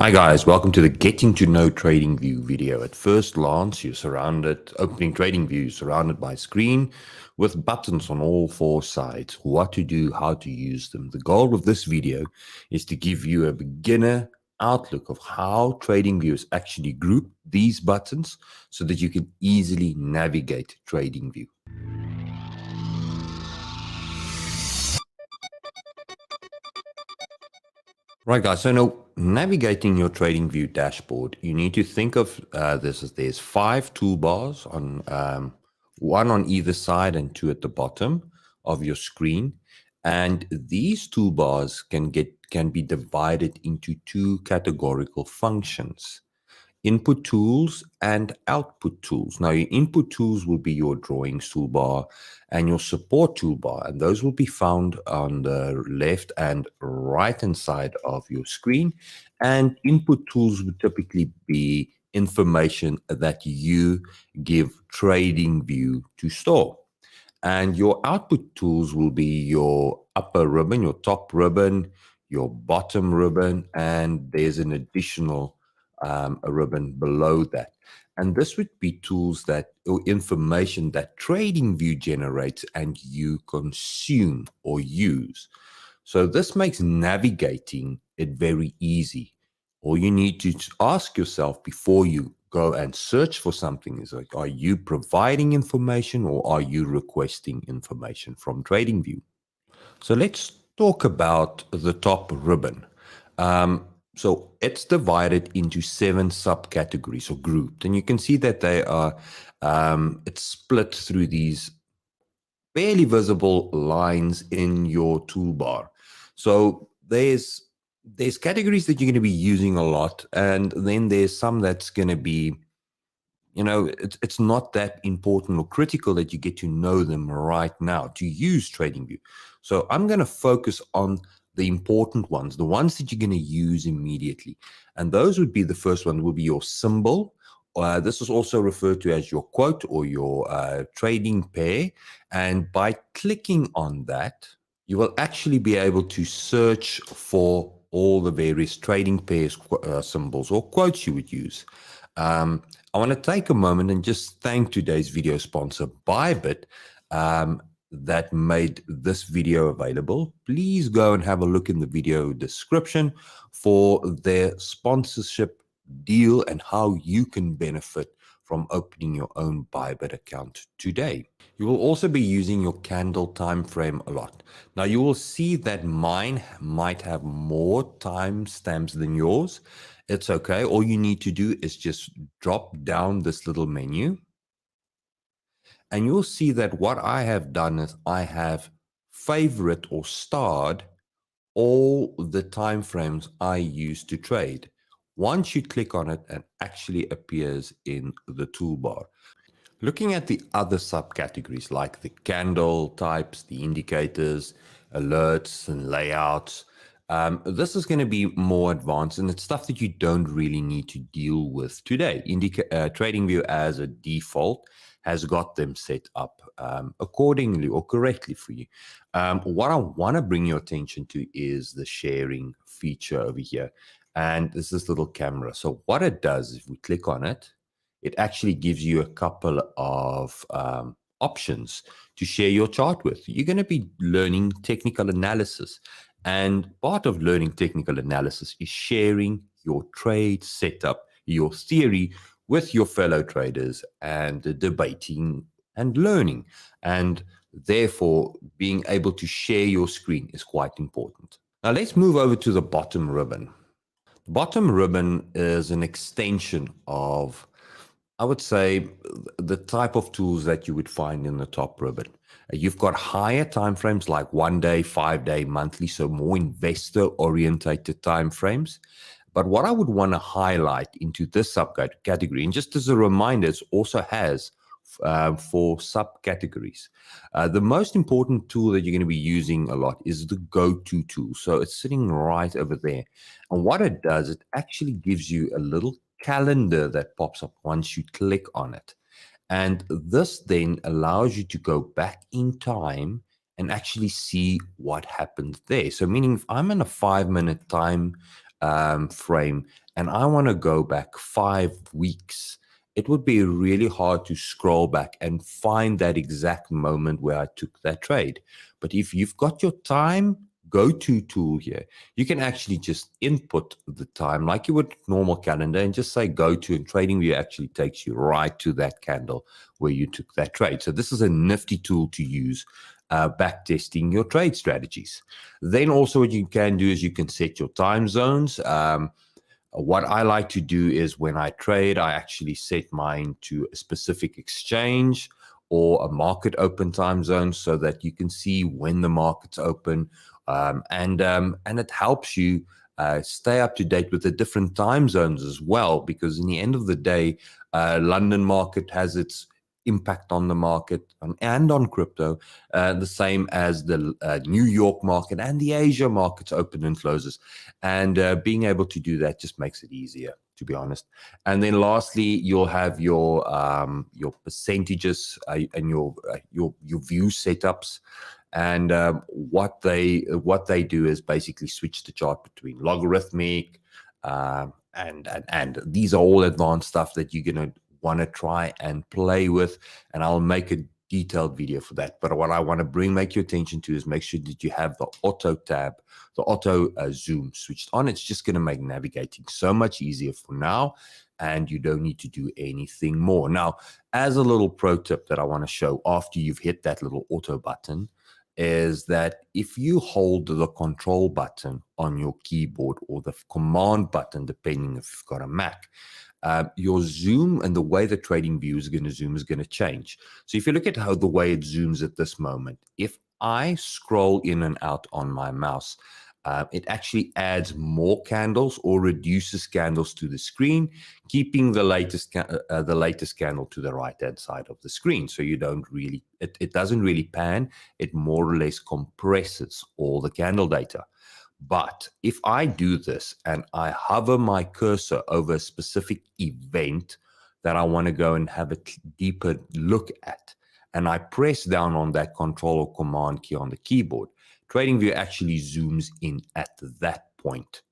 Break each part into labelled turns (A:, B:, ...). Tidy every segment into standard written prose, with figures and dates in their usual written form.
A: Hi guys, welcome to the Getting to Know TradingView video. At first glance, opening TradingView, surrounded by a screen with buttons on all four sides, what to do, how to use them. The goal of this video is to give you a beginner outlook of how TradingView is actually grouped these buttons so that you can easily navigate TradingView. Right, guys. So now navigating your TradingView dashboard, you need to think of this as there's 5 toolbars on one on either side and 2 at the bottom of your screen. And these toolbars can be divided into 2 categorical functions: input tools and output tools. Now, your input tools will be your drawings toolbar and your support toolbar, and those will be found on the left and right hand side of your screen. And input tools would typically be information that you give TradingView to store. And your output tools will be your upper ribbon, your top ribbon, your bottom ribbon, and there's an additional a ribbon below that. And this would be tools or information that TradingView generates and you consume or use. So this makes navigating it very easy. All you need to ask yourself before you go and search for something is like, are you providing information or are you requesting information from TradingView? So let's talk about the top ribbon. So it's divided into 7 subcategories or grouped, and you can see that they are, it's split through these barely visible lines in your toolbar. So there's categories that you're going to be using a lot, and then there's some that's going to be, it's not that important or critical that you get to know them right now to use TradingView. So I'm going to focus on the important ones, the ones that you're going to use immediately. And those would be, the first one will be your symbol. This is also referred to as your quote or your trading pair. And by clicking on that, you will actually be able to search for all the various trading pairs, symbols or quotes you would use. I want to take a moment and just thank today's video sponsor, BYBIT, that made this video available. Please go and have a look in the video description for their sponsorship deal and how you can benefit from opening your own BYBIT account today. You will also be using your candle time frame a lot. Now you will see that mine might have more timestamps than yours. It's okay. All you need to do is just drop down this little menu, and you'll see that what I have done is I have favorite or starred all the time frames I use to trade. Once you click on it, it actually appears in the toolbar. Looking at the other subcategories like the candle types, the indicators, alerts, and layouts, this is going to be more advanced, and it's stuff that you don't really need to deal with today. TradingView as a default has got them set up accordingly or correctly for you. What I want to bring your attention to is the sharing feature over here. And there's this little camera. So what it does, if we click on it, it actually gives you a couple of options to share your chart with. You're going to be learning technical analysis. And part of learning technical analysis is sharing your trade setup, your theory with your fellow traders and debating and learning. And therefore, being able to share your screen is quite important. Now let's move over to the bottom ribbon. The bottom ribbon is an extension of, I would say, the type of tools that you would find in the top ribbon. You've got higher timeframes like 1 day, 5 day, monthly, so more investor orientated timeframes. But what I would want to highlight into this subcategory, and just as a reminder, it also has 4 subcategories. The most important tool that you're going to be using a lot is the go-to tool. So it's sitting right over there. And what it does, it actually gives you a little calendar that pops up once you click on it. And this then allows you to go back in time and actually see what happened there. So meaning if I'm in a 5-minute time frame and I want to go back 5 weeks, it would be really hard to scroll back and find that exact moment where I took that trade. But if you've got your time go-to tool here, you can actually just input the time like you would normal calendar and just say go to, and TradingView actually takes you right to that candle where you took that trade. So this is a nifty tool to use back testing your trade strategies. Then also what you can do is you can set your time zones. What I like to do is when I trade, I actually set mine to a specific exchange or a market open time zone so that you can see when the market's open, and it helps you stay up to date with the different time zones as well, because in the end of the day, London market has its impact on the market and on crypto, the same as the New York market and the Asia markets open and closes. And being able to do that just makes it easier, to be honest. And then lastly, you'll have your percentages and your view setups. And what they do is basically switch the chart between logarithmic and these are all advanced stuff that you're gonna want to try and play with, and I'll make a detailed video for that. But what I want to make your attention to is make sure that you have the auto tab, the auto zoom switched on. It's just going to make navigating so much easier for now, and you don't need to do anything more. Now, as a little pro tip that I want to show after you've hit that little auto button is that if you hold the control button on your keyboard or the command button, depending if you've got a Mac, your zoom and the way the TradingView is going to zoom is going to change. So if you look at how the way it zooms at this moment, if I scroll in and out on my mouse, it actually adds more candles or reduces candles to the screen, keeping the latest candle to the right-hand side of the screen. So you don't really, it doesn't really pan. It more or less compresses all the candle data. But if I do this and I hover my cursor over a specific event that I want to go and have a deeper look at, and I press down on that control or command key on the keyboard, TradingView actually zooms in at that point.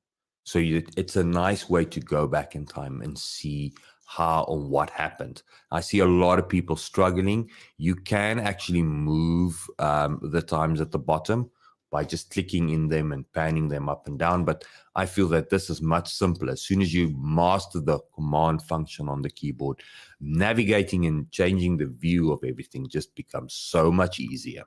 A: So it's a nice way to go back in time and see how or what happened. I see a lot of people struggling. You can actually move the times at the bottom by just clicking in them and panning them up and down. But I feel that this is much simpler. As soon as you master the command function on the keyboard, navigating and changing the view of everything just becomes so much easier.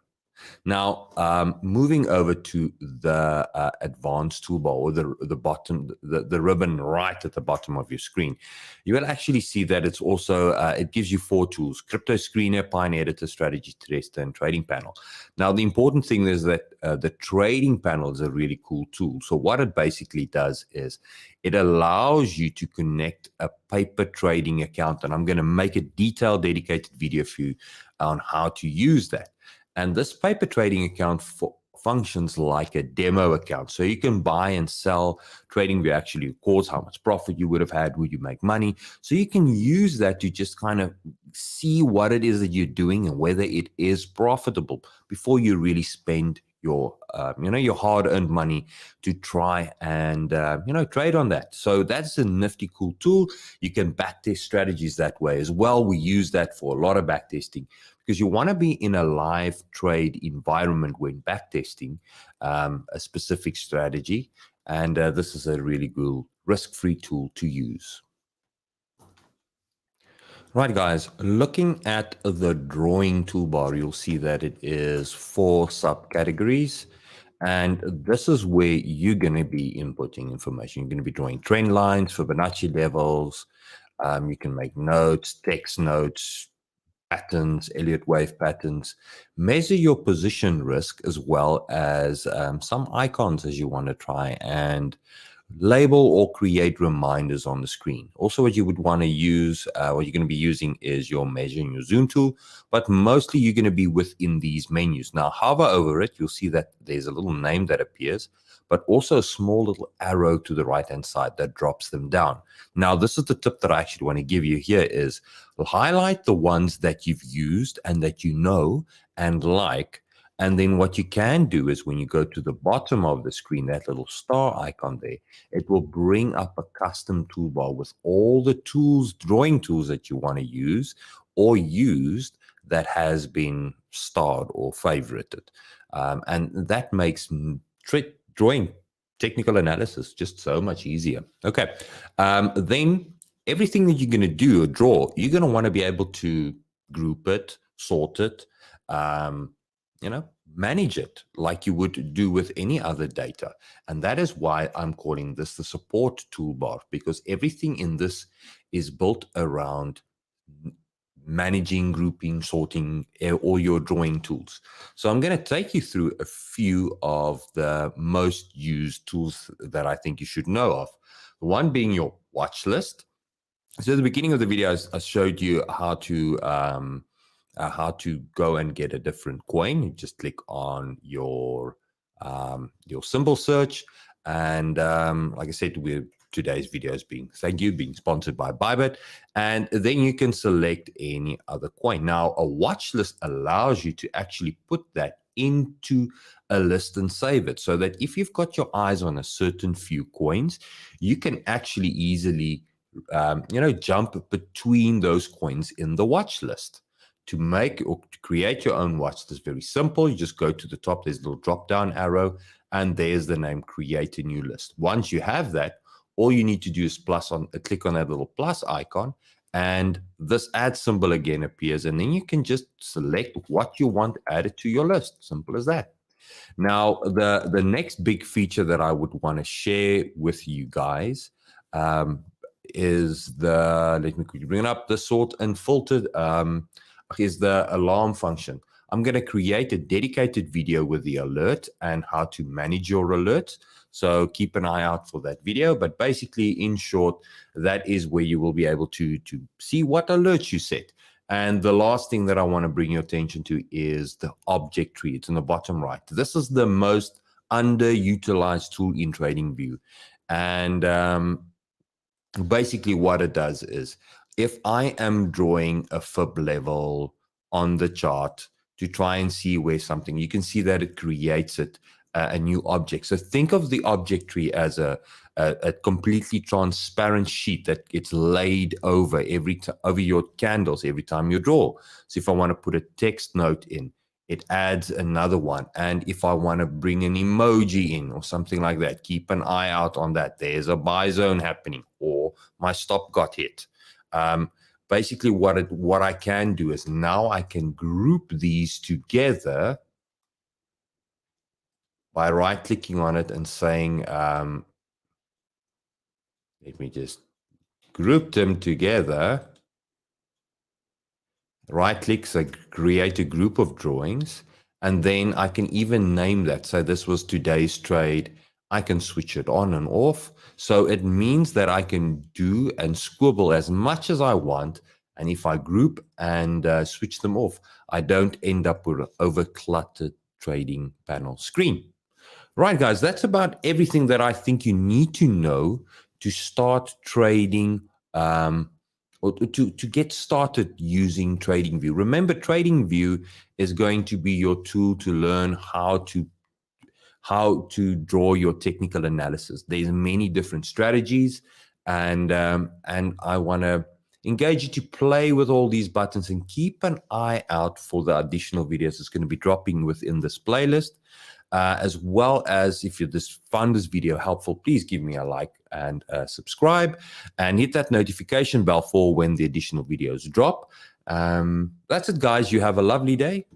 A: Now, moving over to the advanced toolbar, or the bottom, the ribbon right at the bottom of your screen, you will actually see that it's also, it gives you 4 tools: Crypto Screener, Pine Editor, Strategy Tester, and Trading Panel. Now, the important thing is that the Trading Panel is a really cool tool. So what it basically does is it allows you to connect a paper trading account, and I'm going to make a detailed, dedicated video for you on how to use that. And this paper trading account functions like a demo account. So you can buy and sell. TradingView actually records how much profit you would have had, would you make money. So you can use that to just kind of see what it is that you're doing and whether it is profitable before you really spend your your hard-earned money to try and trade on that. So that's a nifty, cool tool. You can backtest strategies that way as well. We use that for a lot of backtesting, because you want to be in a live trade environment when backtesting a specific strategy. And this is a really good risk-free tool to use. Right, guys, looking at the drawing toolbar, you'll see that it is 4 subcategories. And this is where you're going to be inputting information. You're going to be drawing trend lines, Fibonacci levels. You can make notes, text notes, patterns, Elliott wave patterns. Measure your position risk, as well as some icons as you want to try and label or create reminders on the screen. Also, what you would want to use, what you're going to be using is your measure and your zoom tool, but mostly you're going to be within these menus. Now, hover over it, you'll see that there's a little name that appears, but also a small little arrow to the right-hand side that drops them down. Now, this is the tip that I actually want to give you here is highlight the ones that you've used and that you know and like, And then what you can do is when you go to the bottom of the screen, that little star icon there, it will bring up a custom toolbar with all the tools, drawing tools that you want to use or used that has been starred or favorited. And that makes drawing technical analysis just so much easier. Okay. Then everything that you're going to do or draw, you're going to want to be able to group it, sort it, manage it like you would do with any other data. And that is why I'm calling this the support toolbar, because everything in this is built around managing, grouping, sorting, all your drawing tools. So I'm going to take you through a few of the most used tools that I think you should know of. One being your watch list. So at the beginning of the video, I showed you how to go and get a different coin. You just click on your symbol search, and like I said, today's video is being sponsored by BYBIT, and then you can select any other coin. Now, a watch list allows you to actually put that into a list and save it, so that if you've got your eyes on a certain few coins, you can actually easily jump between those coins in the watch list. To make or to create your own watch list is very simple. You just go to the top, there's a little drop down arrow, and there's the name create a new list. Once you have that, all you need to do is click on that little plus icon, and this add symbol again appears, and then you can just select what you want added to your list. Simple as that. Now, the next big feature that I would want to share with you guys is let me quickly bring it up, the sort and filtered is the alarm function. I'm going to create a dedicated video with the alert and how to manage your alerts. So keep an eye out for that video. But basically, in short, that is where you will be able to see what alerts you set. And the last thing that I want to bring your attention to is the object tree. It's in the bottom right. This is the most underutilized tool in TradingView. And basically what it does is, if I am drawing a fib level on the chart to try and see where something, you can see that it creates a new object. So think of the object tree as a completely transparent sheet that gets laid over over your candles every time you draw. So if I want to put a text note in, it adds another one. And if I want to bring an emoji in or something like that, keep an eye out on that. There's a buy zone happening, or my stop got hit. Basically, what I can do is now I can group these together by right-clicking on it and saying, let me just group them together. Right-click, so create a group of drawings, and then I can even name that. So this was today's trade. I can switch it on and off. So it means that I can do and squibble as much as I want. And if I group and switch them off, I don't end up with an over-cluttered trading panel screen. Right, guys, that's about everything that I think you need to know to start trading or to get started using TradingView. Remember, TradingView is going to be your tool to learn how to draw your technical analysis. There's many different strategies, and I want to engage you to play with all these buttons and keep an eye out for the additional videos that's going to be dropping within this playlist. As well as, if you found this video helpful, please give me a like and subscribe, and hit that notification bell for when the additional videos drop. That's it, guys. You have a lovely day.